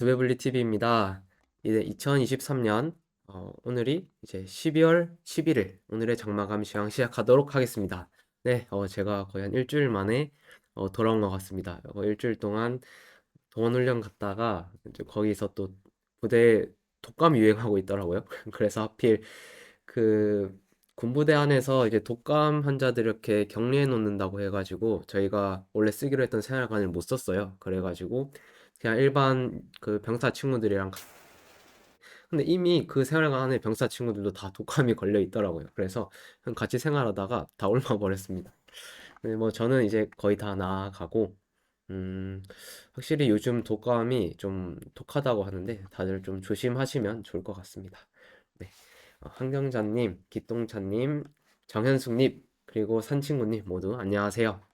두배블리 TV입니다. 이제 2023년 오늘이 이제 12월 11일 오늘의 장마감 시황 시작하도록 하겠습니다. 네, 제가 거의 한 일주일 만에 돌아온 것 같습니다. 일주일 동안 동원훈련 갔다가 이제 거기서 또 부대 독감이 유행하고 있더라고요. 그래서 하필 그 군부대 안에서 이제 독감 환자들 이렇게 격리해 놓는다고 해가지고 저희가 원래 쓰기로 했던 생활관을 못 썼어요. 그래가지고 그냥 일반 그 병사 친구들이랑 근데 이미 그 생활관 안에 병사 친구들도 다 독감이 걸려 있더라고요. 그래서 그냥 같이 생활하다가 다 옮아 버렸습니다. 네, 뭐 저는 이제 거의 다 나아가고 음, 확실히 요즘 독감이 좀 독하다고 하는데 다들 좀 조심하시면 좋을 것 같습니다. 네. 한경자님, 기똥차님, 정현숙님, 그리고 산친구님 모두 안녕하세요.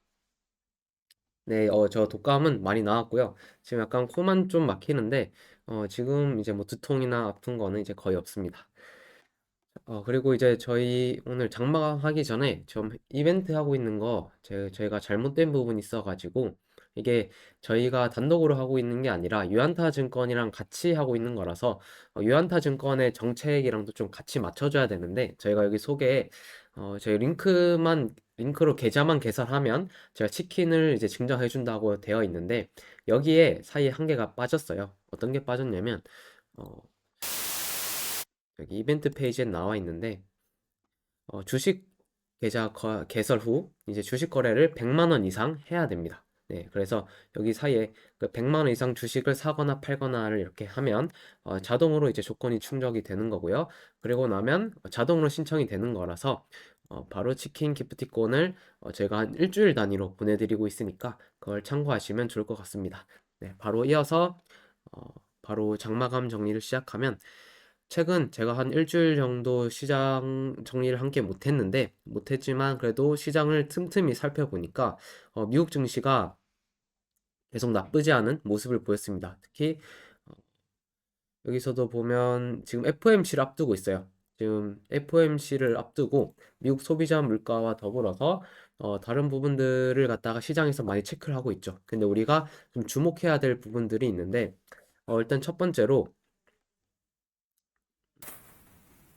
네, 저 독감은 많이 나았고요. 지금 약간 코만 좀 막히는데, 지금 이제 뭐 두통이나 아픈 거는 이제 거의 없습니다. 그리고 이제 저희 오늘 장마하기 전에 좀 이벤트 하고 있는 거 저희가 잘못된 부분이 있어가지고 이게 저희가 단독으로 하고 있는 게 아니라 유한타 증권이랑 같이 하고 있는 거라서 유한타 증권의 정책이랑도 좀 같이 맞춰줘야 되는데 저희가 여기 소개에 저희 링크로 계좌만 개설하면 제가 치킨을 이제 증정해 준다고 되어 있는데 여기에 사이에 한 개가 빠졌어요. 어떤 게 빠졌냐면 어, 여기 이벤트 페이지에 나와 있는데 주식 개설 후 이제 주식 거래를 100만 원 이상 해야 됩니다. 네, 그래서 여기 사이에 그 100만 원 이상 주식을 사거나 팔거나를 이렇게 하면 자동으로 이제 조건이 충족이 되는 거고요. 그리고 나면 자동으로 신청이 되는 거라서 바로 치킨 기프티콘을 제가 한 일주일 단위로 보내드리고 있으니까 그걸 참고하시면 좋을 것 같습니다. 네, 바로 이어서 어, 바로 장마감 정리를 시작하면 최근 제가 한 일주일 정도 시장 정리를 함께 못했지만 그래도 시장을 틈틈이 살펴보니까 미국 증시가 계속 나쁘지 않은 모습을 보였습니다. 특히 어, 여기서도 보면 지금 FOMC를 앞두고 있어요. 지금 FOMC를 앞두고 미국 소비자 물가와 더불어서 다른 부분들을 갖다가 시장에서 많이 체크를 하고 있죠. 근데 우리가 좀 주목해야 될 부분들이 있는데 일단 첫 번째로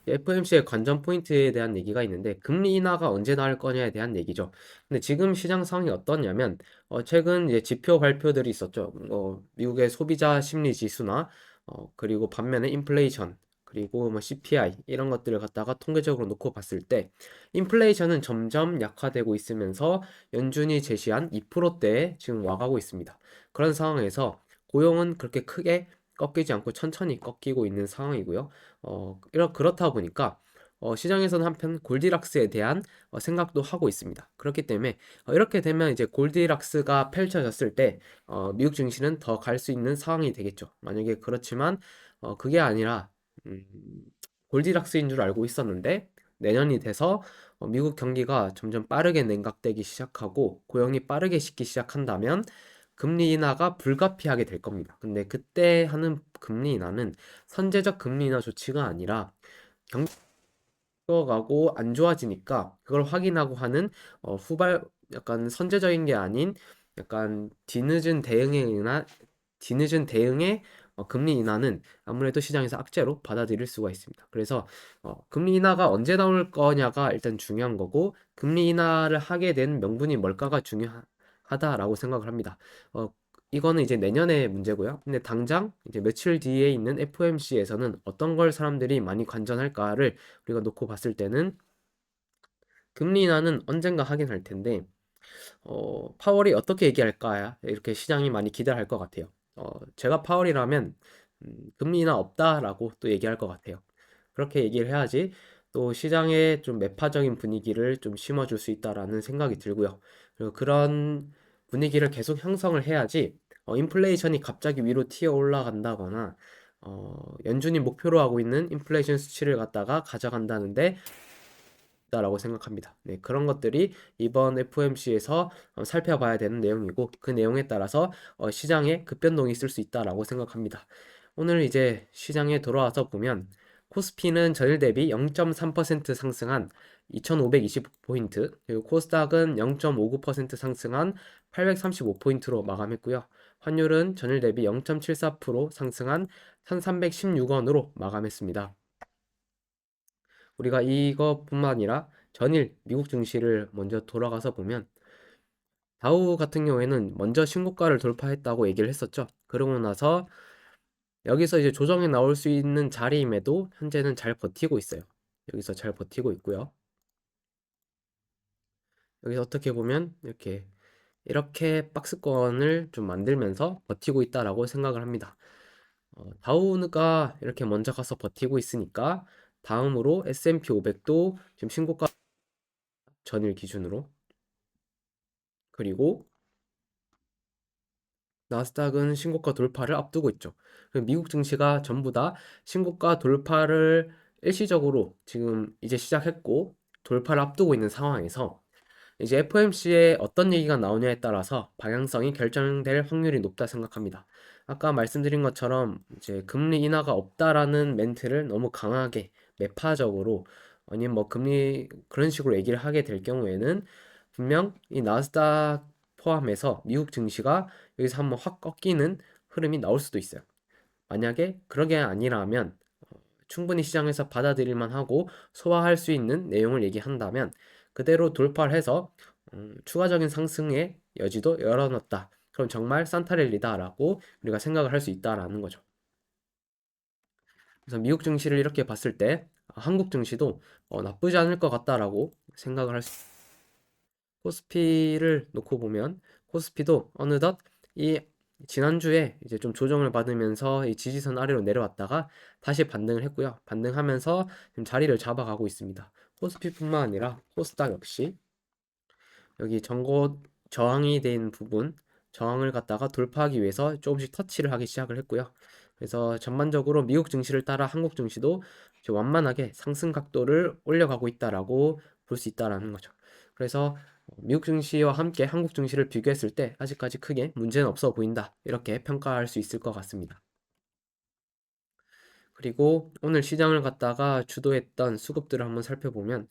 FOMC의 관전 포인트에 대한 얘기가 있는데 금리 인하가 언제 나올 거냐에 대한 얘기죠. 근데 지금 시장 상황이 어떠냐면 최근 이제 지표 발표들이 있었죠. 미국의 소비자 심리 지수나 그리고 반면에 인플레이션 그리고 뭐 CPI 이런 것들을 갖다가 통계적으로 놓고 봤을 때 인플레이션은 점점 약화되고 있으면서 연준이 제시한 2%대에 지금 와가고 있습니다. 그런 상황에서 고용은 그렇게 크게 꺾이지 않고 천천히 꺾이고 있는 상황이고요. 그렇다 보니까 시장에서는 한편 골디락스에 대한 생각도 하고 있습니다. 그렇기 때문에 이렇게 되면 이제 골디락스가 펼쳐졌을 때 미국 증시는 더 갈 수 있는 상황이 되겠죠. 만약에 그렇지만 그게 아니라 음, 골디락스인 줄 알고 있었는데 내년이 돼서 미국 경기가 점점 빠르게 냉각되기 시작하고 고용이 빠르게 식기 시작한다면 금리 인하가 불가피하게 될 겁니다. 근데 그때 하는 금리 인하는 선제적 금리 인하 조치가 아니라 경기가 안 좋아지니까 그걸 확인하고 하는 후발 약간 선제적인 게 아닌 약간 뒤늦은 대응의 금리 인하는 아무래도 시장에서 악재로 받아들일 수가 있습니다. 그래서 금리 인하가 언제 나올 거냐가 일단 중요한 거고 금리 인하를 하게 된 명분이 뭘까가 중요하다라고 생각을 합니다. 어, 이거는 이제 내년의 문제고요. 근데 당장 이제 며칠 뒤에 있는 FOMC에서는 어떤 걸 사람들이 많이 관전할까를 우리가 놓고 봤을 때는 금리 인하는 언젠가 하긴 할 텐데 파월이 어떻게 얘기할까 이렇게 시장이 많이 기대할 것 같아요. 제가 파월이라면 금리 인하 없다라고 또 얘기할 것 같아요. 그렇게 얘기를 해야지 또 시장에 좀 매파적인 분위기를 좀 심어줄 수 있다라는 생각이 들고요. 그리고 그런 분위기를 계속 형성을 해야지 인플레이션이 갑자기 위로 튀어 올라간다거나 연준이 목표로 하고 있는 인플레이션 수치를 갖다가 가져간다는데 라고 생각합니다. 네, 그런 것들이 이번 FOMC에서 살펴봐야 되는 내용이고 그 내용에 따라서 시장에 급변동이 있을 수 있다라고 생각합니다. 오늘 이제 시장에 돌아와서 보면 코스피는 전일 대비 0.3% 상승한 2520포인트, 그리고 코스닥은 0.59% 상승한 835포인트로 마감했고요. 환율은 전일 대비 0.74% 상승한 1316원으로 마감했습니다. 우리가 이것뿐만 아니라 전일 미국 증시를 먼저 돌아가서 보면 다우 같은 경우에는 먼저 신고가를 돌파했다고 얘기를 했었죠. 그러고 나서 여기서 이제 조정이 나올 수 있는 자리임에도 현재는 잘 버티고 있어요. 여기서 잘 버티고 있고요. 여기서 어떻게 보면 이렇게 박스권을 좀 만들면서 버티고 있다라고 생각을 합니다. 다우가 이렇게 먼저 가서 버티고 있으니까 다음으로 S&P 500도 지금 신고가 전일 기준으로, 그리고 나스닥은 신고가 돌파를 앞두고 있죠. 미국 증시가 전부 다 신고가 돌파를 일시적으로 지금 이제 시작했고 돌파를 앞두고 있는 상황에서 이제 FOMC에 어떤 얘기가 나오냐에 따라서 방향성이 결정될 확률이 높다 생각합니다. 아까 말씀드린 것처럼 이제 금리 인하가 없다라는 멘트를 너무 강하게 매파적으로, 아니면 뭐 금리 그런 식으로 얘기를 하게 될 경우에는 분명 이 나스닥 포함해서 미국 증시가 여기서 한번 확 꺾이는 흐름이 나올 수도 있어요. 만약에 그런 게 아니라면 충분히 시장에서 받아들일만 하고 소화할 수 있는 내용을 얘기한다면 그대로 돌파를 해서 추가적인 상승의 여지도 열어놨다. 그럼 정말 산타랠리다라고 우리가 생각을 할 수 있다라는 거죠. 그래서 미국 증시를 이렇게 봤을 때 한국 증시도 나쁘지 않을 것 같다라고 생각을 할 수 있습니다. 코스피를 놓고 보면 코스피도 어느덧 이 지난주에 이제 좀 조정을 받으면서 이 지지선 아래로 내려왔다가 다시 반등을 했고요. 반등하면서 지금 자리를 잡아가고 있습니다. 코스피뿐만 아니라 코스닥 역시 여기 저항이 된 부분, 저항을 갖다가 돌파하기 위해서 조금씩 터치를 하기 시작을 했고요. 그래서 전반적으로 미국 증시를 따라 한국 증시도 완만하게 상승 각도를 올려가고 있다라고 볼 수 있다라는 거죠. 그래서 미국 증시와 함께 한국 증시를 비교했을 때 아직까지 크게 문제는 없어 보인다, 이렇게 평가할 수 있을 것 같습니다. 그리고 오늘 시장을 갖다가 주도했던 수급들을 한번 살펴보면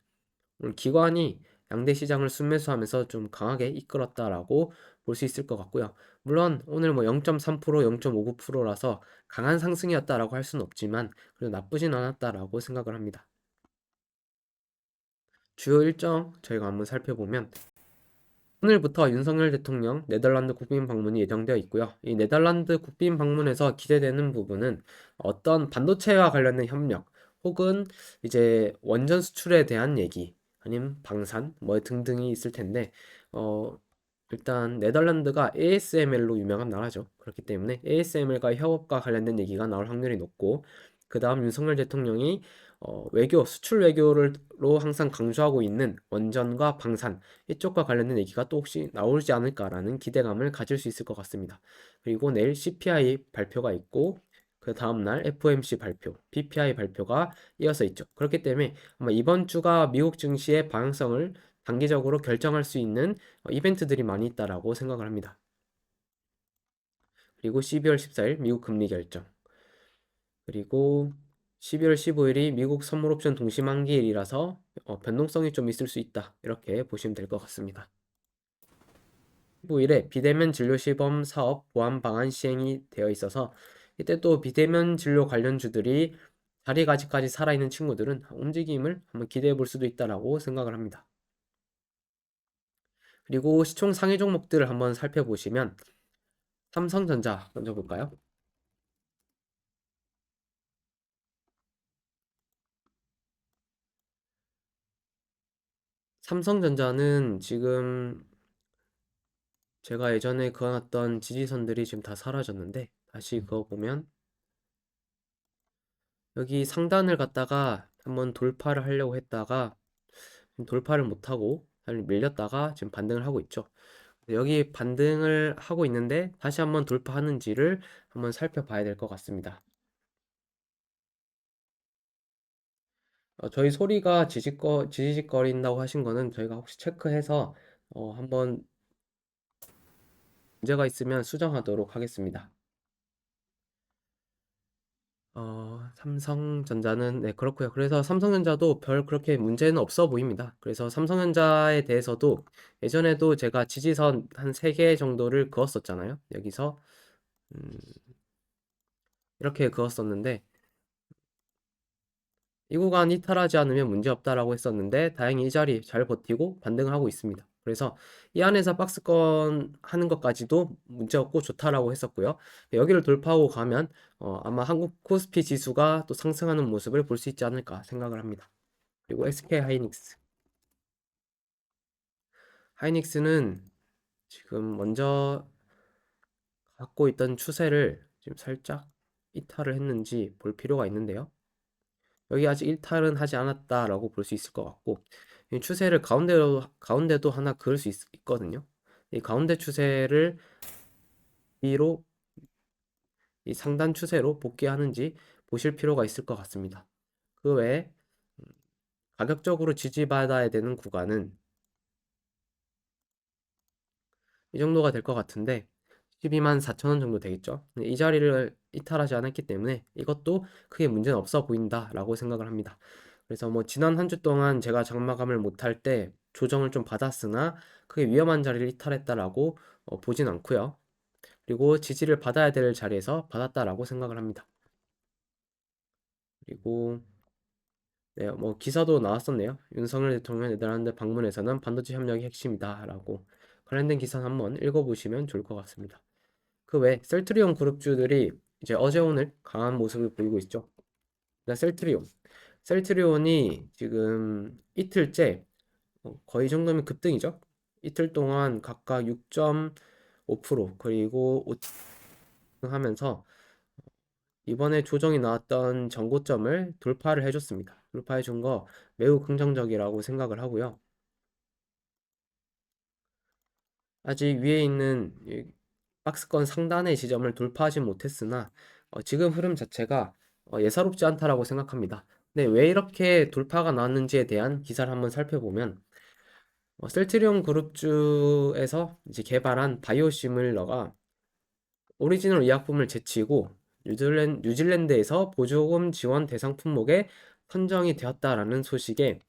오늘 기관이 양대 시장을 순매수하면서 좀 강하게 이끌었다라고 볼 수 있을 것 같고요. 물론 오늘 뭐 0.3%, 0.59%라서 강한 상승이었다라고 할 수는 없지만 그래도 나쁘진 않았다라고 생각을 합니다. 주요 일정 저희가 한번 살펴보면 오늘부터 윤석열 대통령 네덜란드 국빈 방문이 예정되어 있고요. 이 네덜란드 국빈 방문에서 기대되는 부분은 어떤 반도체와 관련된 협력 혹은 이제 원전 수출에 대한 얘기 아니면 방산 뭐 등등이 있을 텐데 일단 네덜란드가 ASML로 유명한 나라죠. 그렇기 때문에 ASML과 협업과 관련된 얘기가 나올 확률이 높고, 그 다음 윤석열 대통령이 외교, 수출 외교로 항상 강조하고 있는 원전과 방산 이쪽과 관련된 얘기가 또 혹시 나오지 않을까라는 기대감을 가질 수 있을 것 같습니다. 그리고 내일 CPI 발표가 있고 그 다음날 FOMC 발표, PPI 발표가 이어서 있죠. 그렇기 때문에 아마 이번 주가 미국 증시의 방향성을 단기적으로 결정할 수 있는 이벤트들이 많이 있다라고 생각을 합니다. 그리고 12월 14일 미국 금리 결정, 그리고 12월 15일이 미국 선물 옵션 동시 만기일이라서 변동성이 좀 있을 수 있다, 이렇게 보시면 될 것 같습니다. 15일에 비대면 진료 시범 사업 보완 방안 시행이 되어 있어서 이때 또 비대면 진료 관련주들이 자리가 아직까지 살아있는 친구들은 움직임을 한번 기대해 볼 수도 있다라고 생각을 합니다. 그리고 시총 상위 종목들을 한번 살펴보시면 삼성전자 먼저 볼까요? 삼성전자는 지금 제가 예전에 그어놨던 지지선들이 지금 다 사라졌는데 다시 그거 보면 여기 상단을 갖다가 한번 돌파를 하려고 했다가 돌파를 못하고 밀렸다가 지금 반등을 하고 있죠. 여기 반등을 하고 있는데 다시 한번 돌파하는지를 한번 살펴봐야 될 것 같습니다. 저희 소리가 지지직거린다고 하신 거는 저희가 혹시 체크해서 한번 문제가 있으면 수정하도록 하겠습니다. 삼성전자는 네, 그렇고요. 그래서 삼성전자도 별 그렇게 문제는 없어 보입니다. 그래서 삼성전자에 대해서도 예전에도 제가 지지선 한 3개 정도를 그었었잖아요. 여기서 음, 이렇게 그었었는데 이 구간 이탈하지 않으면 문제없다라고 했었는데 다행히 이 자리 잘 버티고 반등을 하고 있습니다. 그래서 이 안에서 박스권 하는 것까지도 문제없고 좋다라고 했었고요. 여기를 돌파하고 가면 아마 한국 코스피 지수가 또 상승하는 모습을 볼 수 있지 않을까 생각을 합니다. 그리고 SK 하이닉스. 하이닉스는 지금 먼저 갖고 있던 추세를 지금 살짝 이탈을 했는지 볼 필요가 있는데요. 여기 아직 일탈은 하지 않았다라고 볼 수 있을 것 같고 이 추세를 가운데도 하나 그을 수 있거든요. 이 가운데 추세를 위로 이 상단 추세로 복귀하는지 보실 필요가 있을 것 같습니다. 그 외에 가격적으로 지지받아야 되는 구간은 이 정도가 될 것 같은데 12만 4천 원 정도 되겠죠. 이 자리를 이탈하지 않았기 때문에 이것도 크게 문제는 없어 보인다라고 생각을 합니다. 그래서 뭐 지난 한 주 동안 제가 장마감을 못할 때 조정을 좀 받았으나 크게 위험한 자리를 이탈했다라고 보진 않고요. 그리고 지지를 받아야 될 자리에서 받았다라고 생각을 합니다. 그리고 네, 뭐 기사도 나왔었네요. 윤석열 대통령 네덜란드 방문에서는 반도체 협력이 핵심이다라고 관련된 기사 한번 읽어보시면 좋을 것 같습니다. 그 외 셀트리온 그룹주들이 이제 어제 오늘 강한 모습을 보이고 있죠. 셀트리온이 지금 이틀째 거의 이 정도면 급등이죠. 이틀 동안 각각 6.5% 그리고 5% 하면서 이번에 조정이 나왔던 전고점을 돌파를 해줬습니다. 돌파해 준 거 매우 긍정적이라고 생각을 하고요. 아직 위에 있는 이 박스권 상단의 지점을 돌파하지 못했으나 지금 흐름 자체가 예사롭지 않다라고 생각합니다. 근데 왜 이렇게 돌파가 나왔는지에 대한 기사를 한번 살펴보면 셀트리온 그룹주에서 이제 개발한 바이오시뮬러가 오리지널 의약품을 제치고 뉴질랜드에서 보조금 지원 대상 품목에 선정이 되었다라는 소식에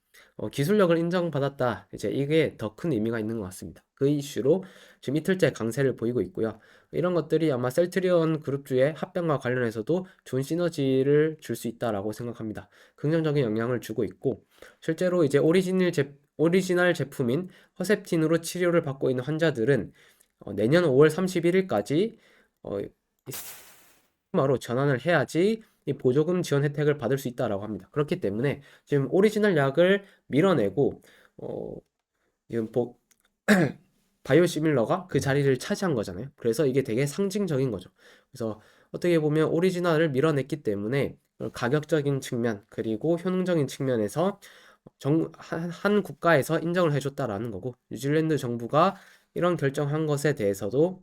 기술력을 인정받았다. 이제 이게 더 큰 의미가 있는 것 같습니다. 그 이슈로 지금 이틀째 강세를 보이고 있고요. 이런 것들이 아마 셀트리온 그룹주의 합병과 관련해서도 좋은 시너지를 줄 수 있다라고 생각합니다. 긍정적인 영향을 주고 있고 실제로 이제 오리지널 제품인 허셉틴으로 치료를 받고 있는 환자들은 내년 5월 31일까지 마로 전환을 해야지 이 보조금 지원 혜택을 받을 수 있다라고 합니다. 그렇기 때문에 지금 오리지널 약을 밀어내고 어, 지금 바이오시밀러가 그 자리를 차지한 거잖아요. 그래서 이게 되게 상징적인 거죠. 그래서 어떻게 보면 오리지널을 밀어냈기 때문에 가격적인 측면 그리고 효능적인 측면에서 한 국가에서 인정을 해줬다라는 거고 뉴질랜드 정부가 이런 결정한 것에 대해서도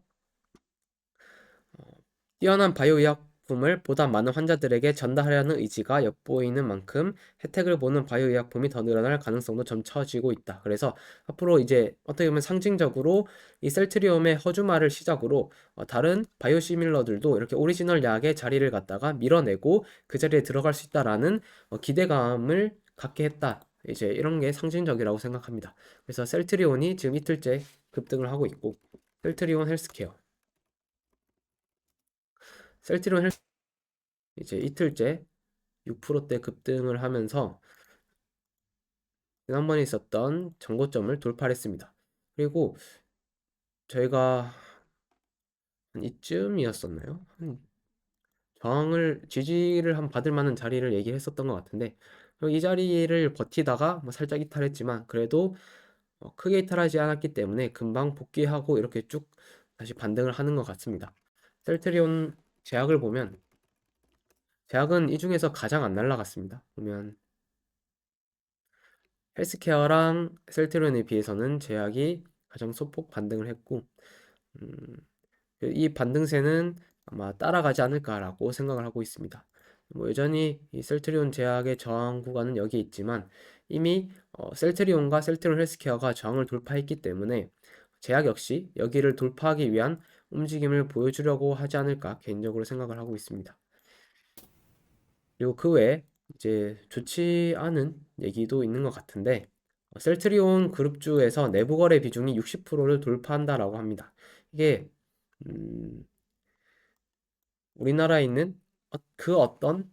뛰어난 바이오의약품을 보다 많은 환자들에게 전달하려는 의지가 엿보이는 만큼 혜택을 보는 바이오의약품이 더 늘어날 가능성도 점쳐지고 있다. 그래서 앞으로 이제 어떻게 보면 상징적으로 이 셀트리움의 허주말을 시작으로 다른 바이오시밀러들도 이렇게 오리지널 약의 자리를 갖다가 밀어내고 그 자리에 들어갈 수 있다라는 기대감을 갖게 했다. 이제 이런 게 상징적이라고 생각합니다. 그래서 셀트리온이 지금 이틀째 급등을 하고 있고 셀트리온 헬스케어 셀트리온 이제 이틀째 6%대 급등을 하면서 지난번에 있었던 정고점을 돌파했습니다. 그리고 저희가 한 이쯤이었었나요? 저항을 지지를 한 받을 만한 자리를 얘기했었던 것 같은데 이 자리를 버티다가 뭐 살짝 이탈했지만 그래도 크게 이탈하지 않았기 때문에 금방 복귀하고 이렇게 쭉 다시 반등을 하는 것 같습니다. 셀트리온 제약을 보면 제약은 이 중에서 가장 안 날라갔습니다. 보면 헬스케어랑 셀트리온에 비해서는 제약이 가장 소폭 반등을 했고 음, 이 반등세는 아마 따라가지 않을까라고 생각을 하고 있습니다. 뭐 여전히 이 셀트리온 제약의 저항 구간은 여기 있지만 이미 셀트리온과 셀트리온 헬스케어가 저항을 돌파했기 때문에 제약 역시 여기를 돌파하기 위한 움직임을 보여주려고 하지 않을까 개인적으로 생각을 하고 있습니다. 그리고 그 외에 이제 좋지 않은 얘기도 있는 것 같은데 셀트리온 그룹주에서 내부 거래 비중이 60%를 돌파한다라고 합니다. 이게 음, 우리나라에 있는 그 어떤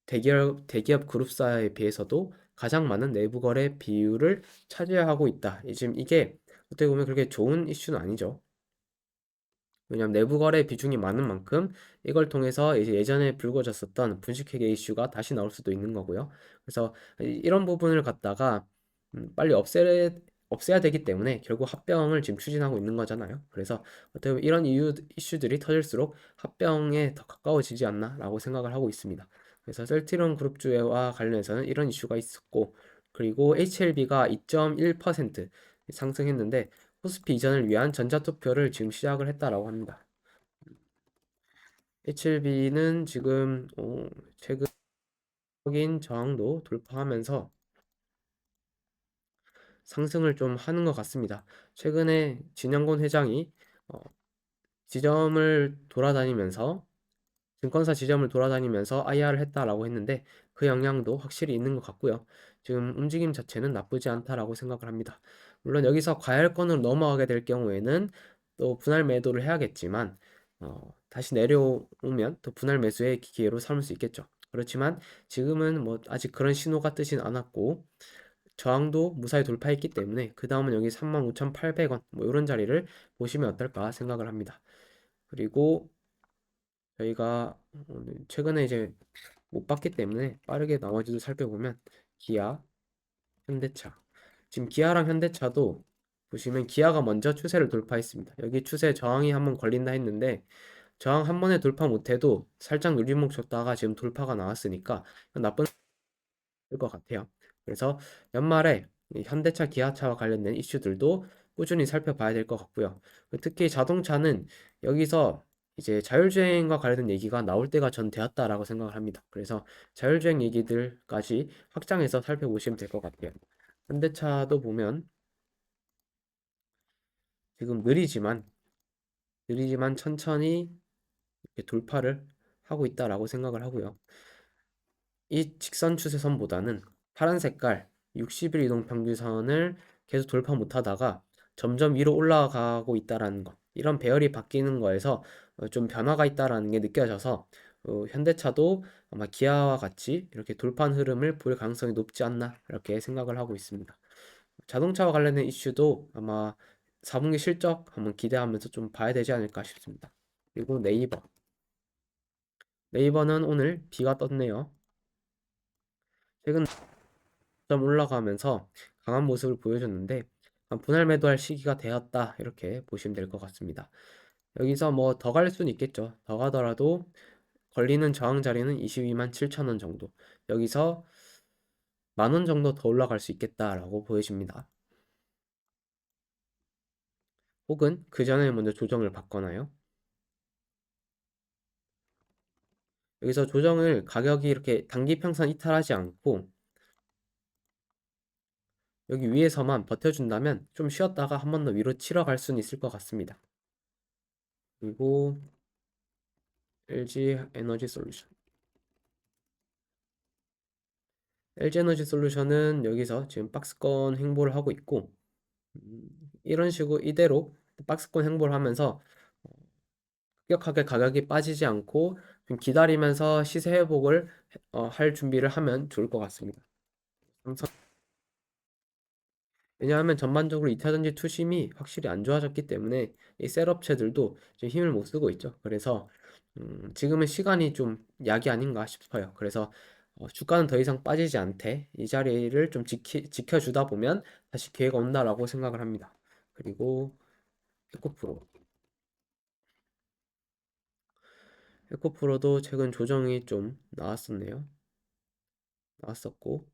대기업 그룹사에 비해서도 가장 많은 내부 거래 비율을 차지하고 있다. 지금 이게 어떻게 보면 그렇게 좋은 이슈는 아니죠. 왜냐하면 내부 거래 비중이 많은 만큼 이걸 통해서 이제 예전에 불거졌었던 분식회계 이슈가 다시 나올 수도 있는 거고요. 그래서 이런 부분을 갖다가 빨리 없애야 되기 때문에 결국 합병을 지금 추진하고 있는 거잖아요. 그래서 어떻게 보면 이런 이슈들이 터질수록 합병에 더 가까워지지 않나라고 생각을 하고 있습니다. 그래서 셀트리온 그룹주와 관련해서는 이런 이슈가 있었고, 그리고 HLB가 2.1% 상승했는데 코스피 이전을 위한 전자투표를 지금 시작을 했다라고 합니다. HLB는 지금 최근적인 저항도 돌파하면서 상승을 좀 하는 것 같습니다. 최근에 진영곤 회장이 어, 지점을 돌아다니면서 증권사 지점을 돌아다니면서 IR을 했다라고 했는데 그 영향도 확실히 있는 것 같고요. 지금 움직임 자체는 나쁘지 않다라고 생각을 합니다. 물론 여기서 과열권으로 넘어가게 될 경우에는 또 분할 매도를 해야겠지만 다시 내려오면 또 분할 매수의 기회로 삼을 수 있겠죠. 그렇지만 지금은 뭐 아직 그런 신호가 뜨진 않았고 저항도 무사히 돌파했기 때문에 그 다음은 여기 35,800원 뭐 이런 자리를 보시면 어떨까 생각을 합니다. 그리고 저희가 오늘 최근에 이제 못 봤기 때문에 빠르게 나머지도 살펴보면 기아, 현대차. 지금 기아랑 현대차도 보시면 기아가 먼저 추세를 돌파했습니다. 여기 추세 저항이 한번 걸린다 했는데 저항 한 번에 돌파 못해도 살짝 눌림목 줬다가 지금 돌파가 나왔으니까 나쁜 것 같아요. 그래서 연말에 이 현대차, 기아차와 관련된 이슈들도 꾸준히 살펴봐야 될 것 같고요. 특히 자동차는 여기서 이제 자율주행과 관련된 얘기가 나올 때가 전 되었다라고 생각을 합니다. 그래서 자율주행 얘기들까지 확장해서 살펴보시면 될 것 같아요. 현대차도 보면 지금 느리지만 천천히 이렇게 돌파를 하고 있다라고 생각을 하고요. 이 직선 추세선보다는 파란 색깔 60일 이동 평균선을 계속 돌파 못하다가 점점 위로 올라가고 있다라는 것. 이런 배열이 바뀌는 거에서 좀 변화가 있다라는 게 느껴져서 현대차도 아마 기아와 같이 이렇게 돌파 흐름을 볼 가능성이 높지 않나 이렇게 생각을 하고 있습니다. 자동차와 관련된 이슈도 아마 4분기 실적 한번 기대하면서 좀 봐야 되지 않을까 싶습니다. 그리고 네이버는 오늘 비가 떴네요. 최근 점 올라가면서 강한 모습을 보여줬는데 분할 매도할 시기가 되었다 이렇게 보시면 될 것 같습니다. 여기서 뭐 더 갈 수는 있겠죠. 더 가더라도 걸리는 저항 자리는 22만 7천 원 정도. 여기서 만 원 정도 더 올라갈 수 있겠다라고 보여집니다. 혹은 그 전에 먼저 조정을 받거나요. 여기서 조정을 가격이 이렇게 단기 평선 이탈하지 않고 여기 위에서만 버텨준다면 좀 쉬었다가 한 번 더 위로 치러 갈 수는 있을 것 같습니다. 그리고 LG 에너지 솔루션. LG 에너지 솔루션은 여기서 지금 박스권 횡보를 하고 있고 음, 이런 식으로 이대로 박스권 횡보를 하면서 급격하게 가격이 빠지지 않고 좀 기다리면서 시세 회복을 할 준비를 하면 좋을 것 같습니다. 왜냐하면 전반적으로 2차전지 투심이 확실히 안 좋아졌기 때문에 이 셀업체들도 좀 힘을 못 쓰고 있죠. 그래서 지금은 시간이 좀 약이 아닌가 싶어요. 그래서 주가는 더 이상 빠지지 않되 이 자리를 좀 지켜주다 보면 다시 기회가 온다라고 생각을 합니다. 그리고 에코프로. 에코프로도 최근 조정이 좀 나왔었고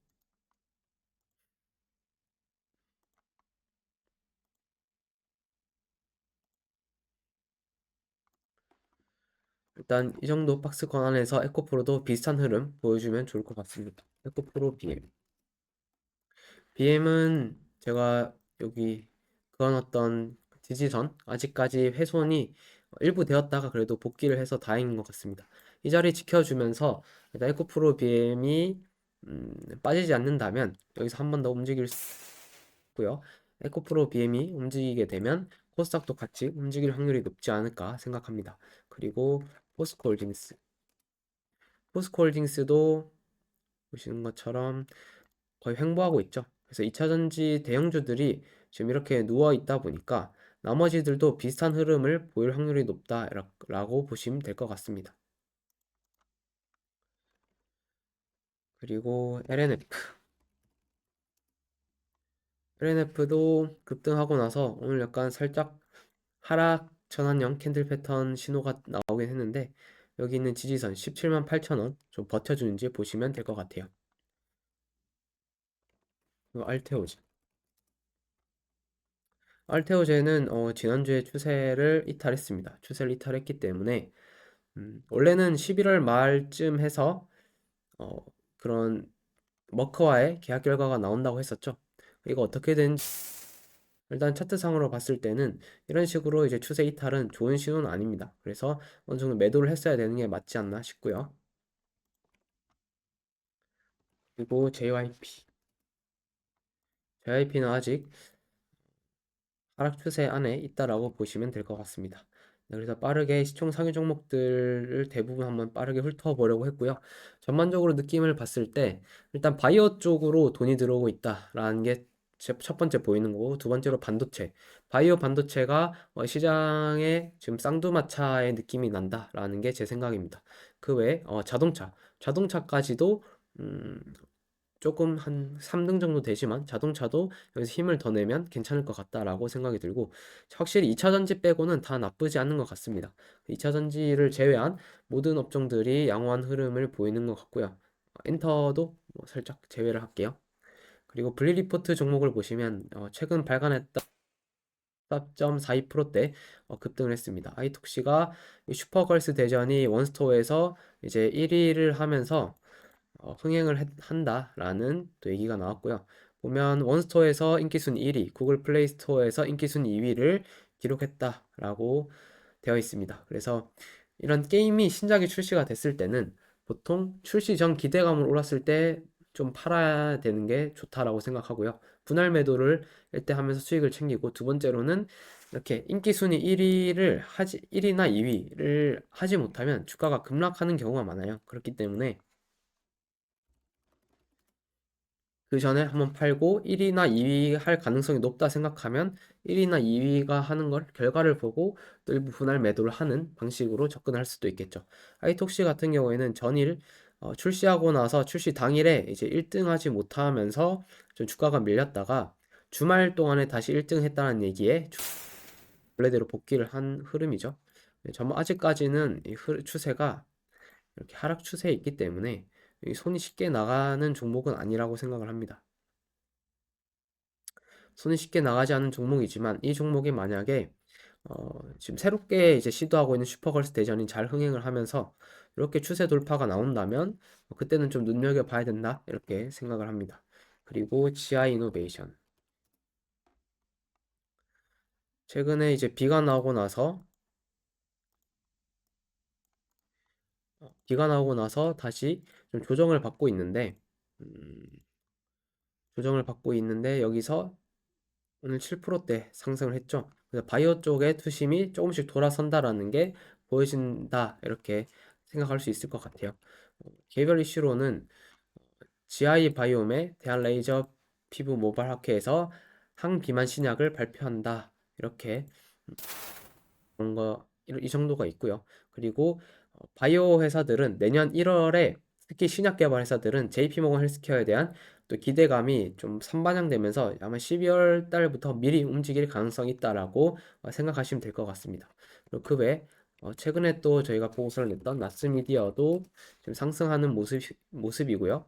일단 이 정도 박스권 안에서 에코프로도 비슷한 흐름 보여주면 좋을 것 같습니다. 에코프로 BM. BM은 제가 여기 그건 어떤 지지선 아직까지 훼손이 일부 되었다가 그래도 복귀를 해서 다행인 것 같습니다. 이 자리 지켜주면서 일단 에코프로 BM이 빠지지 않는다면 여기서 한 번 더 움직일 수 있고요. 에코프로 BM이 움직이게 되면 코스닥도 같이 움직일 확률이 높지 않을까 생각합니다. 그리고 포스코홀딩스. 포스코홀딩스도 보시는 것처럼 거의 횡보하고 있죠. 그래서 2차전지 대형주들이 지금 이렇게 누워 있다 보니까 나머지들도 비슷한 흐름을 보일 확률이 높다라고 보시면 될 것 같습니다. 그리고 LNF. LNF도 급등하고 나서 오늘 약간 살짝 하락 전환형 캔들 패턴 신호가 나오긴 했는데 여기 있는 지지선 17만 8천원 좀 버텨주는지 보시면 될 것 같아요. 그리고 알테오제. 알테오제는 지난주에 추세를 이탈했습니다. 추세를 이탈했기 때문에 원래는 11월 말쯤 해서 어, 그런 머커와의 계약 결과가 나온다고 했었죠. 이거 어떻게 된지 일단 차트상으로 봤을 때는 이런 식으로 이제 추세 이탈은 좋은 신호는 아닙니다. 그래서 어느 정도 매도를 했어야 되는 게 맞지 않나 싶고요. 그리고 JYP. JYP는 아직 하락 추세 안에 있다라고 보시면 될 것 같습니다. 네, 그래서 빠르게 시총 상위 종목들을 대부분 한번 빠르게 훑어보려고 했고요. 전반적으로 느낌을 봤을 때 일단 바이오 쪽으로 돈이 들어오고 있다라는 게 첫 번째 보이는 거고 두 번째로 반도체. 바이오 반도체가 시장에 지금 쌍두마차의 느낌이 난다라는 게 제 생각입니다. 그 외에 자동차까지도 음, 조금 한 3등 정도 되지만 자동차도 여기서 힘을 더 내면 괜찮을 것 같다라고 생각이 들고 확실히 2차 전지 빼고는 다 나쁘지 않은 것 같습니다. 2차 전지를 제외한 모든 업종들이 양호한 흐름을 보이는 것 같고요. 엔터도 뭐 살짝 제외를 할게요. 그리고 블리 리포트 종목을 보시면 최근 발간했던 4.42%대 급등을 했습니다. 아이톡시가 슈퍼걸스 대전이 원스토어에서 이제 1위를 하면서 흥행을 한다라는 또 얘기가 나왔고요. 보면 원스토어에서 인기순위 1위, 구글 플레이 스토어에서 인기순위 2위를 기록했다라고 되어 있습니다. 그래서 이런 게임이 신작이 출시가 됐을 때는 보통 출시 전 기대감을 올랐을 때 좀 팔아야 되는 게 좋다라고 생각하고요. 분할 매도를 일대 하면서 수익을 챙기고 두 번째로는 이렇게 인기 순위 1위나 2위를 하지 못하면 주가가 급락하는 경우가 많아요. 그렇기 때문에 그 전에 한번 팔고 1위나 2위 할 가능성이 높다 생각하면 1위나 2위가 하는 걸 결과를 보고 또 일부 분할 매도를 하는 방식으로 접근할 수도 있겠죠. 아이톡시 같은 경우에는 전일 출시하고 나서 출시 당일에 이제 1등 하지 못하면서 좀 주가가 밀렸다가 주말 동안에 다시 1등 했다는 얘기에 원래대로 복귀를 한 흐름이죠. 네, 정말 아직까지는 이 추세가 이렇게 하락 추세에 있기 때문에 손이 쉽게 나가는 종목은 아니라고 생각을 합니다. 손이 쉽게 나가지 않은 종목이지만 이 종목이 만약에 지금 새롭게 이제 시도하고 있는 슈퍼걸스 대전이 잘 흥행을 하면서 이렇게 추세 돌파가 나온다면 그때는 좀 눈여겨봐야 된다 이렇게 생각을 합니다. 그리고 GI 이노베이션 최근에 이제 비가 나오고 나서 다시 좀 음, 조정을 받고 있는데 여기서 오늘 7%대 상승을 했죠. 그래서 바이오 쪽의 투심이 조금씩 돌아선다라는 게 보여진다 이렇게 생각할 수 있을 것 같아요. 개별 이슈로는 GI 바이옴의 대한레이저 피부 모발 학회에서 항비만 신약을 발표한다 이렇게 그런 이 정도가 있고요. 그리고 바이오 회사들은 내년 1월에 특히 신약 개발 회사들은 JP모건 헬스케어에 대한 또 기대감이 좀 산반영되면서 아마 12월 달부터 미리 움직일 가능성이 있다라고 생각하시면 될 것 같습니다. 그리고 그 외에 최근에 또 저희가 보고서를 냈던 나스미디어도 지금 상승하는 모습이고요.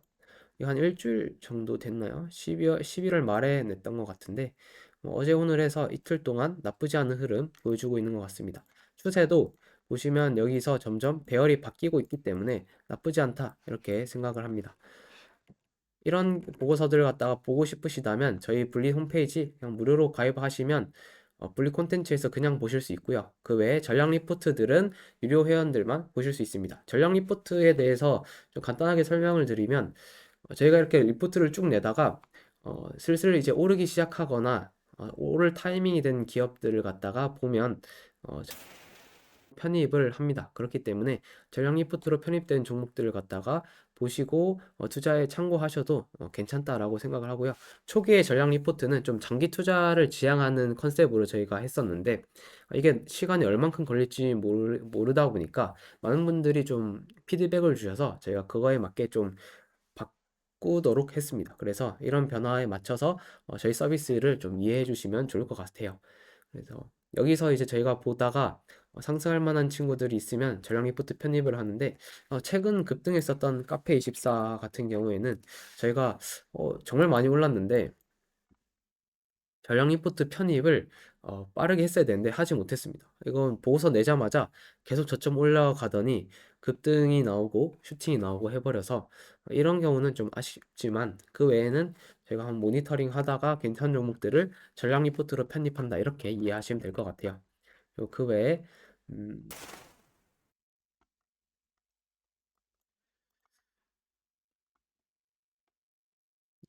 이거 한 일주일 정도 됐나요? 11월 말에 냈던 것 같은데 어제 오늘 해서 이틀 동안 나쁘지 않은 흐름 보여주고 있는 것 같습니다. 추세도 보시면 여기서 점점 배열이 바뀌고 있기 때문에 나쁘지 않다 이렇게 생각을 합니다. 이런 보고서들을 갖다가 보고 싶으시다면 저희 분리 홈페이지 그냥 무료로 가입하시면 분리 콘텐츠에서 그냥 보실 수 있고요. 그 외에 전략 리포트들은 유료 회원들만 보실 수 있습니다. 전략 리포트에 대해서 좀 간단하게 설명을 드리면 저희가 이렇게 리포트를 쭉 내다가 슬슬 이제 오르기 시작하거나 오를 타이밍이 된 기업들을 갖다가 보면 편입을 합니다. 그렇기 때문에 전략 리포트로 편입된 종목들을 갖다가 보시고 투자에 참고하셔도 괜찮다라고 생각을 하고요. 초기에 전략 리포트는 좀 장기 투자를 지향하는 컨셉으로 저희가 했었는데 이게 시간이 얼만큼 걸릴지 모르다 보니까 많은 분들이 좀 피드백을 주셔서 저희가 그거에 맞게 좀 바꾸도록 했습니다. 그래서 이런 변화에 맞춰서 저희 서비스를 좀 이해해 주시면 좋을 것 같아요. 그래서 여기서 이제 저희가 보다가 상승할 만한 친구들이 있으면 전략 리포트 편입을 하는데 최근 급등했었던 카페24 같은 경우에는 저희가 정말 많이 올랐는데 전략 리포트 편입을 빠르게 했어야 되는데 하지 못했습니다. 이건 보고서 내자마자 계속 저점 올라가더니 급등이 나오고 슈팅이 나오고 해버려서 이런 경우는 좀 아쉽지만 그 외에는 제가 한 모니터링 하다가 괜찮은 종목들을 전략 리포트로 편입한다 이렇게 이해하시면 될 것 같아요. 그리고 그 외에 음,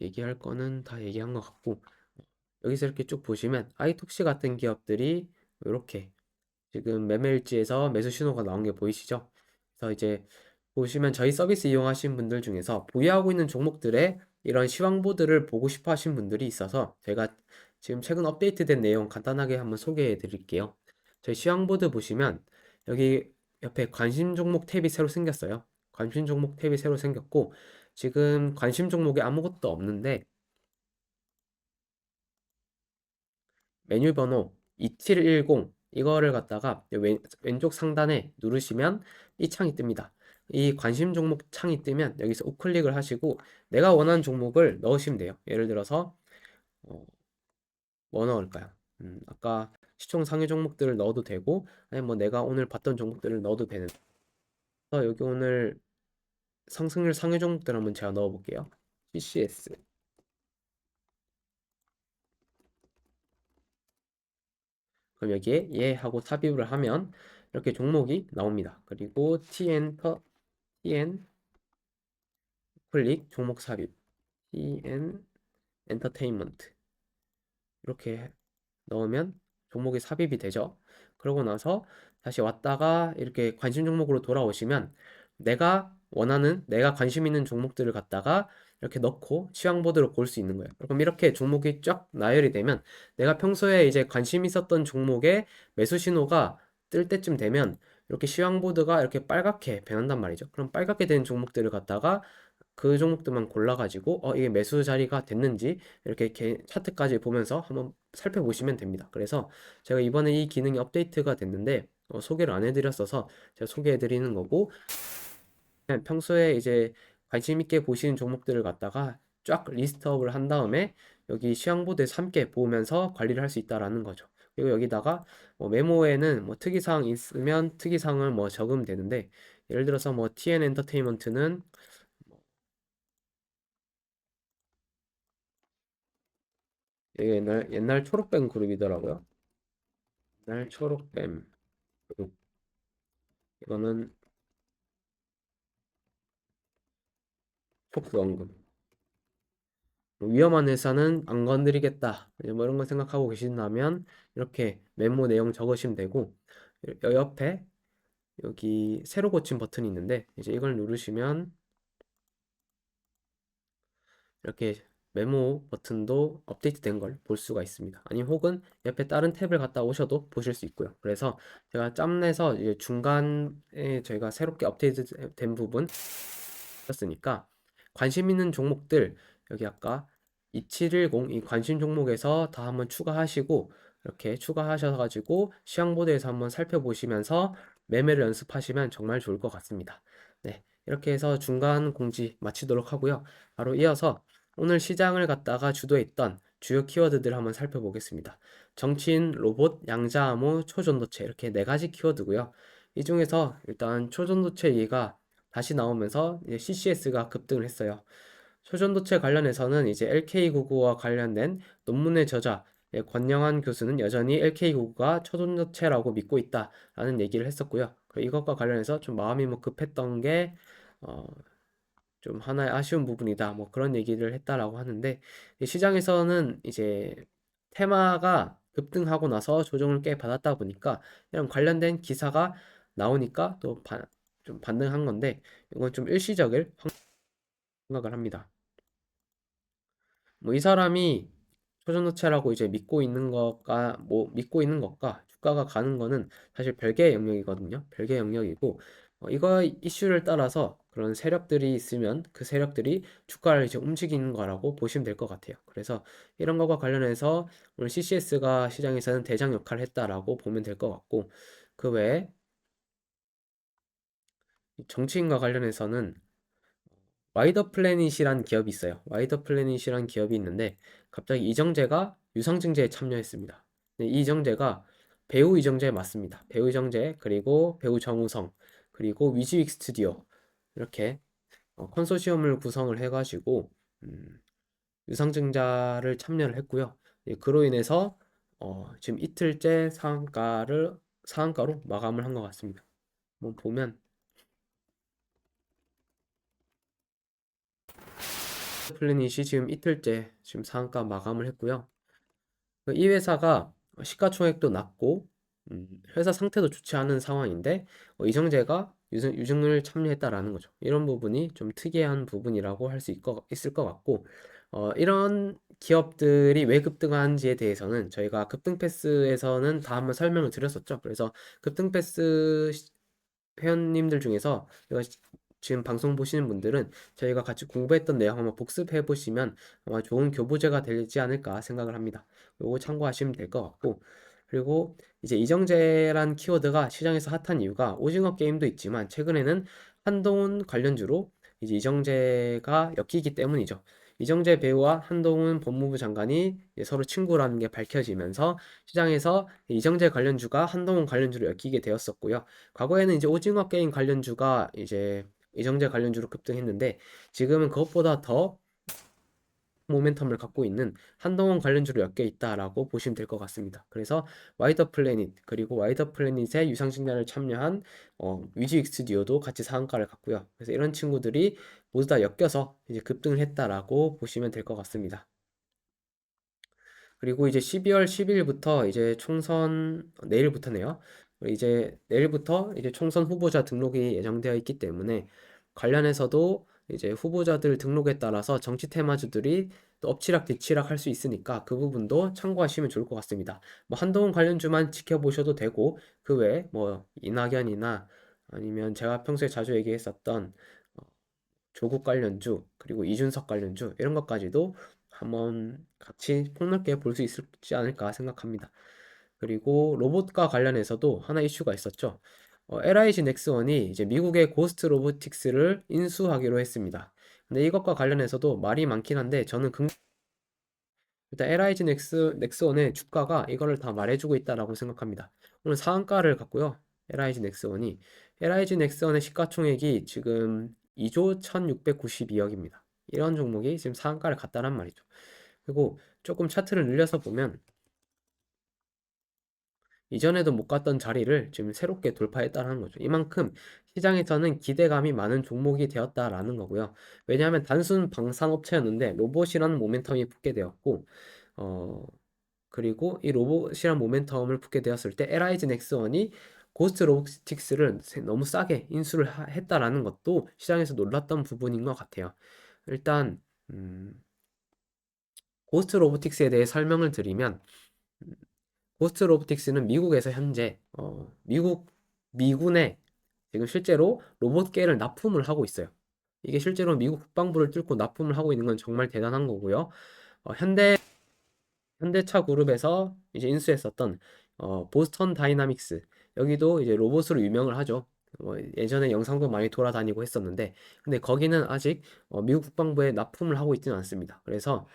얘기할 거는 다 얘기한 것 같고 여기서 이렇게 쭉 보시면 아이톡시 같은 기업들이 이렇게 지금 매매일지에서 매수 신호가 나온 게 보이시죠? 그래서 이제 보시면 저희 서비스 이용하신 분들 중에서 보유하고 있는 종목들의 이런 시황보드를 보고 싶어 하신 분들이 있어서 제가 지금 최근 업데이트된 내용 간단하게 한번 소개해 드릴게요. 저희 시황보드 보시면 여기 옆에 관심 종목 탭이 새로 생겼어요. 관심 종목 탭이 새로 생겼고 지금 관심 종목에 아무것도 없는데 메뉴 번호 2710 이거를 갖다가 왼쪽 상단에 누르시면 이 창이 뜹니다. 이 관심 종목 창이 뜨면 여기서 우클릭을 하시고 내가 원하는 종목을 넣으시면 돼요. 예를 들어서 어, 뭐 넣을까요? 아까 시총 상위 종목들을 넣어도 되고 아니면 뭐 내가 오늘 봤던 종목들을 넣어도 되는. 그래서 여기 오늘 상승률 상위 종목들 한번 제가 넣어볼게요. CCS. 그럼 여기에 예 하고 삽입을 하면 이렇게 종목이 나옵니다. 그리고 TN 클릭 종목 삽입 TN 엔터테인먼트 이렇게 넣으면 종목이 삽입이 되죠. 그러고 나서 다시 왔다가 이렇게 관심 종목으로 돌아오시면 내가 관심 있는 종목들을 갖다가 이렇게 넣고 시황보드로 볼 수 있는 거예요. 그럼 이렇게 종목이 쫙 나열이 되면 내가 평소에 이제 관심 있었던 종목의 매수 신호가 뜰 때쯤 되면 이렇게 시황보드가 이렇게 빨갛게 변한단 말이죠. 그럼 빨갛게 된 종목들을 갖다가 그 종목들만 골라가지고 이게 매수 자리가 됐는지 이렇게 차트까지 보면서 한번 살펴보시면 됩니다. 그래서 제가 이번에 이 기능이 업데이트가 됐는데 소개를 안 해드렸어서 제가 소개해드리는 거고 그냥 평소에 이제 관심 있게 보시는 종목들을 갖다가 쫙 리스트업을 한 다음에 여기 시황보드에서 함께 보면서 관리를 할 수 있다라는 거죠. 그리고 여기다가 메모에는 뭐 특이사항 있으면 특이사항을 뭐 적으면 되는데 예를 들어서 뭐 TN 엔터테인먼트는 이게 옛날 초록뱀 그룹이더라고요. 옛날 초록뱀 그룹. 이거는 촉수원금. 위험한 회사는 안 건드리겠다. 뭐 이런 거 생각하고 계신다면 이렇게 메모 내용 적으시면 되고 옆에 여기 새로 고침 버튼이 있는데 이제 이걸 누르시면 이렇게 메모 버튼도 업데이트된 걸 볼 수가 있습니다. 아니 혹은 옆에 다른 탭을 갖다 오셔도 보실 수 있고요. 그래서 제가 짬내서 이제 중간에 저희가 새롭게 업데이트된 부분 었으니까 관심 있는 종목들 여기 아까 2710 이 관심 종목에서 다 한번 추가하시고 이렇게 추가하셔가지고 시황보드에서 한번 살펴보시면서 매매를 연습하시면 정말 좋을 것 같습니다. 네, 이렇게 해서 중간 공지 마치도록 하고요. 바로 이어서 오늘 시장을 갖다가 주도했던 주요 키워드들 한번 살펴보겠습니다. 정치인, 로봇, 양자암호, 초전도체 이렇게 네 가지 키워드고요. 이 중에서 일단 초전도체 얘가 다시 나오면서 이제 CCS가 급등을 했어요. 초전도체 관련해서는 이제 LK99와 관련된 논문의 저자 권영한 교수는 여전히 LK99가 초전도체라고 믿고 있다라는 얘기를 했었고요. 이것과 관련해서 좀 마음이 뭐 급했던 게 좀 하나의 아쉬운 부분이다. 뭐 그런 얘기를 했다라고 하는데 시장에서는 이제 테마가 급등하고 나서 조정을 꽤 받았다 보니까 이런 관련된 기사가 나오니까 또 좀 반등한 건데 이건 좀 일시적일 생각을 합니다. 뭐 이 사람이 초전도체라고 이제 믿고 있는 것과 주가가 가는 거는 사실 별개의 영역이거든요. 별개의 영역이고 이거 이슈를 따라서 그런 세력들이 있으면 그 세력들이 주가를 이제 움직이는 거라고 보시면 될 것 같아요. 그래서 이런 것과 관련해서 오늘 CCS가 시장에서는 대장 역할을 했다라고 보면 될 것 같고 그 외에 정치인과 관련해서는 와이더 플래닛이란 기업이 있어요. 와이더 플래닛이란 기업이 있는데 갑자기 이정재가 유상증자에 참여했습니다. 네, 이 이정재가 배우 이정재 맞습니다. 배우 이정재 그리고 배우 정우성 그리고 위즈윅 스튜디오 이렇게 컨소시엄을 구성을 해가지고 유상증자를 참여를 했고요. 예, 그로 인해서 지금 이틀째 상한가로 마감을 한 것 같습니다. 뭐 보면 플래닛이 지금 이틀째 지금 상한가 마감을 했고요. 이 회사가 시가총액도 낮고 회사 상태도 좋지 않은 상황인데 이정재가 유증을 참여했다라는 거죠. 이런 부분이 좀 특이한 부분이라고 할 수 있을 것 같고 이런 기업들이 왜 급등하는지에 대해서는 저희가 급등패스에서는 다 한번 설명을 드렸었죠. 그래서 급등패스 회원님들 중에서 지금 방송 보시는 분들은 저희가 같이 공부했던 내용 한번 복습해 보시면 아마 좋은 교보제가 되지 않을까 생각을 합니다. 요거 참고하시면 될 것 같고 그리고 이제 이정재란 키워드가 시장에서 핫한 이유가 오징어 게임도 있지만 최근에는 한동훈 관련주로 이제 이정재가 엮이기 때문이죠. 이정재 배우와 한동훈 법무부 장관이 서로 친구라는 게 밝혀지면서 시장에서 이정재 관련주가 한동훈 관련주로 엮이게 되었었고요. 과거에는 이제 오징어 게임 관련주가 이제 이정재 관련주로 급등했는데 지금은 그것보다 더 모멘텀을 갖고 있는 한동훈 관련주로 엮여 있다라고 보시면 될 것 같습니다. 그래서 와이더 플래닛 그리고 와이더 플래닛의 유상증자를 참여한 위즈익 스튜디오도 같이 상한가를 갔고요. 그래서 이런 친구들이 모두 다 엮여서 이제 급등을 했다라고 보시면 될 것 같습니다. 그리고 이제 12월 10일부터 이제 총선 내일부터네요. 이제 내일부터 이제 총선 후보자 등록이 예정되어 있기 때문에 관련해서도 이제 후보자들 등록에 따라서 정치 테마주들이 또 엎치락 뒤치락 할 수 있으니까 그 부분도 참고하시면 좋을 것 같습니다. 뭐 한동훈 관련주만 지켜보셔도 되고 그 외에 뭐 이낙연이나 아니면 제가 평소에 자주 얘기했었던 조국 관련주 그리고 이준석 관련주 이런 것까지도 한번 같이 폭넓게 볼 수 있지 않을까 생각합니다. 그리고 로봇과 관련해서도 하나 이슈가 있었죠. LIG 넥스원이 이제 미국의 고스트 로보틱스를 인수하기로 했습니다. 근데 이것과 관련해서도 말이 많긴 한데 저는 일단 LIG 넥스원의 주가가 이거를 다 말해주고 있다라고 생각합니다. 오늘 상한가를 갔고요. LIG 넥스원의 시가총액이 지금 2조 1692억입니다. 이런 종목이 지금 상한가를 갔다란 말이죠. 그리고 조금 차트를 늘려서 보면 이전에도 못 갔던 자리를 지금 새롭게 돌파했다는 거죠. 이만큼 시장에서는 기대감이 많은 종목이 되었다라는 거고요. 왜냐하면 단순 방산업체였는데 로봇이라는 모멘텀이 붙게 되었고, 그리고 이 로봇이란 모멘텀을 붙게 되었을 때 LIG 넥스원이 고스트 로보틱스를 너무 싸게 인수를 했다라는 것도 시장에서 놀랐던 부분인 것 같아요. 일단 고스트 로보틱스에 대해 설명을 드리면 고스트 로보틱스는 미국에서 현재 미군에 지금 실제로 로봇계를 납품을 하고 있어요. 이게 실제로 미국 국방부를 뚫고 납품을 하고 있는 건 정말 대단한 거고요. 현대차 그룹에서 이제 인수했었던 보스턴 다이나믹스 여기도 이제 로봇으로 유명을 하죠. 예전에 영상도 많이 돌아다니고 했었는데 근데 거기는 아직 미국 국방부에 납품을 하고 있지는 않습니다. 그래서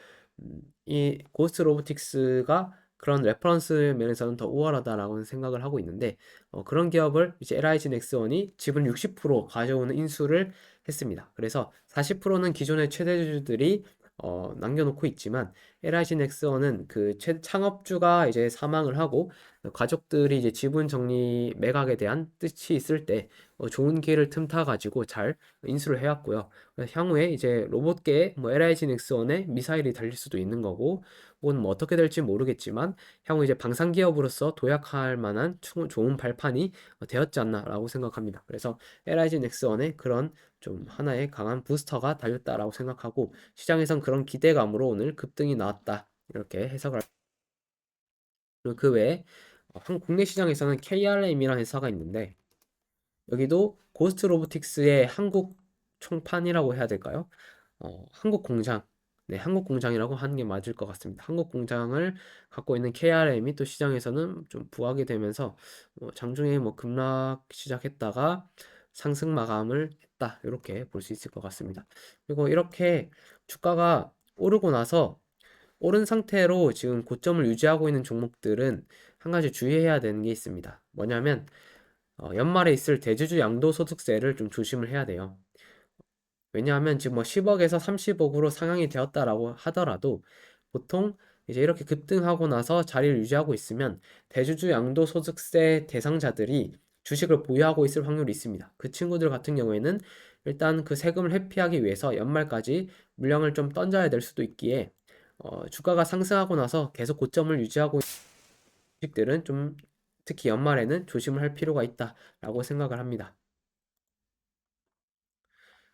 이 고스트 로보틱스가 그런 레퍼런스 면에서는 더 우월하다라고 생각을 하고 있는데 그런 기업을 이제 LIG 넥스원이 지분 60% 가져오는 인수를 했습니다. 그래서 40%는 기존의 최대주주들이 남겨놓고 있지만 LIG 넥스원은 그 창업주가 이제 사망을 하고 가족들이 이제 지분 정리 매각에 대한 뜻이 있을 때 좋은 기회를 틈타 가지고 잘 인수를 해왔고요. 향후에 이제 로봇계에 뭐 LIG 넥스원에 미사일이 달릴 수도 있는 거고, 혹은 뭐 어떻게 될지 모르겠지만 향후 이제 방산 기업으로서 도약할 만한 좋은 발판이 되었지 않나라고 생각합니다. 그래서 LIG 넥스원에 그런 좀 하나의 강한 부스터가 달렸다라고 생각하고, 시장에선 그런 기대감으로 오늘 급등이 나왔다, 이렇게 해석을. 그리고 그 외에 국내 시장에서는 KRM이라는 회사가 있는데, 여기도 고스트 로보틱스의 한국 총판이라고 해야 될까요? 한국 공장, 네, 한국 공장이라고 하는 게 맞을 것 같습니다. 한국 공장을 갖고 있는 KRM이 또 시장에서는 좀 부각이 되면서 장중에 뭐 급락 시작했다가 상승 마감을 했다, 이렇게 볼 수 있을 것 같습니다. 그리고 이렇게 주가가 오르고 나서 오른 상태로 지금 고점을 유지하고 있는 종목들은 한 가지 주의해야 되는 게 있습니다. 뭐냐면 연말에 있을 대주주 양도소득세를 좀 조심을 해야 돼요. 왜냐하면 지금 뭐 10억에서 30억으로 상향이 되었다라고 하더라도 보통 이제 이렇게 급등하고 나서 자리를 유지하고 있으면 대주주 양도소득세 대상자들이 주식을 보유하고 있을 확률이 있습니다. 그 친구들 같은 경우에는 일단 그 세금을 회피하기 위해서 연말까지 물량을 좀 던져야 될 수도 있기에 주가가 상승하고 나서 계속 고점을 유지하고 있는 주식들은 좀 특히 연말에는 조심을 할 필요가 있다라고 생각을 합니다.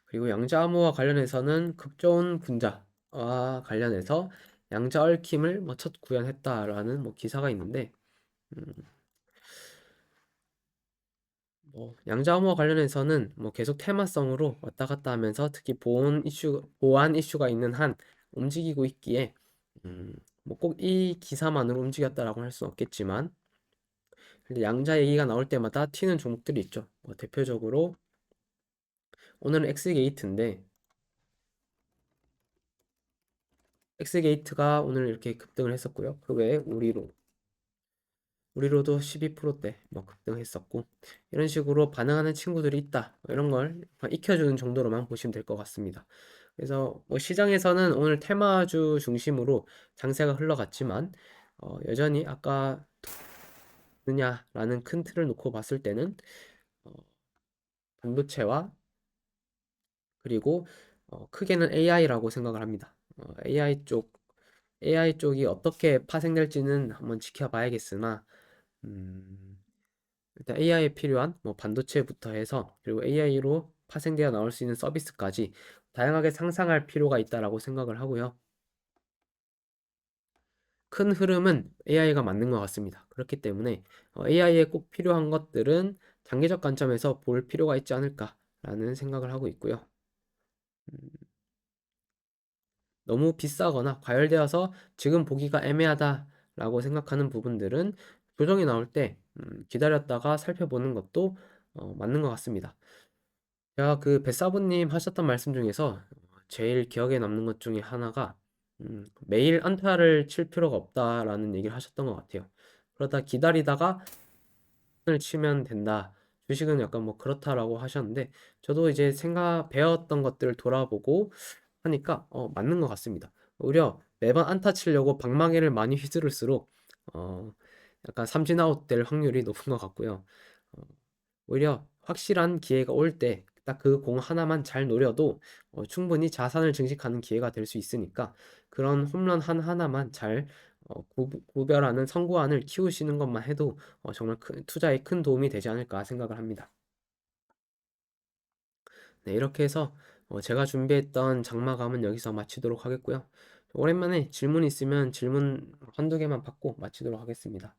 그리고 양자암호와 관련해서는 극좋은 분자와 관련해서 양자 얽힘을 뭐 첫 구현했다라는 뭐 기사가 있는데, 음, 뭐 양자암호와 관련해서는 뭐 계속 테마성으로 왔다 갔다 하면서 특히 보안 이슈가 있는 한 움직이고 있기에 뭐 꼭 이 기사만으로 움직였다라고 할 수는 없겠지만, 근데 양자 얘기가 나올 때마다 튀는 종목들이 있죠. 뭐 대표적으로 오늘은 엑스게이트인데, 엑스게이트가 오늘 이렇게 급등을 했었고요. 그 외에 우리로도 12%대 뭐 급등했었고, 이런 식으로 반응하는 친구들이 있다, 뭐 이런 걸 익혀주는 정도로만 보시면 될 것 같습니다. 그래서 뭐 시장에서는 오늘 테마주 중심으로 장세가 흘러갔지만 여전히 아까 느냐라는 큰 틀을 놓고 봤을 때는 어, 반도체와 그리고 크게는 AI라고 생각을 합니다. AI 쪽이 어떻게 파생될지는 한번 지켜봐야겠으나, 음, 일단 AI에 필요한 뭐 반도체부터 해서 그리고 AI로 파생되어 나올 수 있는 서비스까지 다양하게 상상할 필요가 있다라고 생각을 하고요. 큰 흐름은 AI가 맞는 것 같습니다. 그렇기 때문에 AI에 꼭 필요한 것들은 장기적 관점에서 볼 필요가 있지 않을까라는 생각을 하고 있고요. 너무 비싸거나 과열되어서 지금 보기가 애매하다라고 생각하는 부분들은 조정이 나올 때 기다렸다가 살펴보는 것도 맞는 것 같습니다. 제가 그 뱃사부님 하셨던 말씀 중에서 제일 기억에 남는 것 중에 하나가 매일 안타를 칠 필요가 없다라는 얘기를 하셨던 것 같아요. 그러다 기다리다가 을 치면 된다. 주식은 약간 뭐 그렇다라고 하셨는데, 저도 이제 배웠던 것들을 돌아보고 하니까 맞는 것 같습니다. 오히려 매번 안타 치려고 방망이를 많이 휘두를수록 어, 약간 삼진 아웃 될 확률이 높은 것 같고요. 어, 오히려 확실한 기회가 올 때 딱 그 공 하나만 잘 노려도 충분히 자산을 증식하는 기회가 될 수 있으니까, 그런 홈런 하나만 잘 구별하는 선구안을 키우시는 것만 해도 정말 투자에 큰 도움이 되지 않을까 생각을 합니다. 네, 이렇게 해서 제가 준비했던 장마감은 여기서 마치도록 하겠고요. 오랜만에 질문 있으면 질문 한두 개만 받고 마치도록 하겠습니다.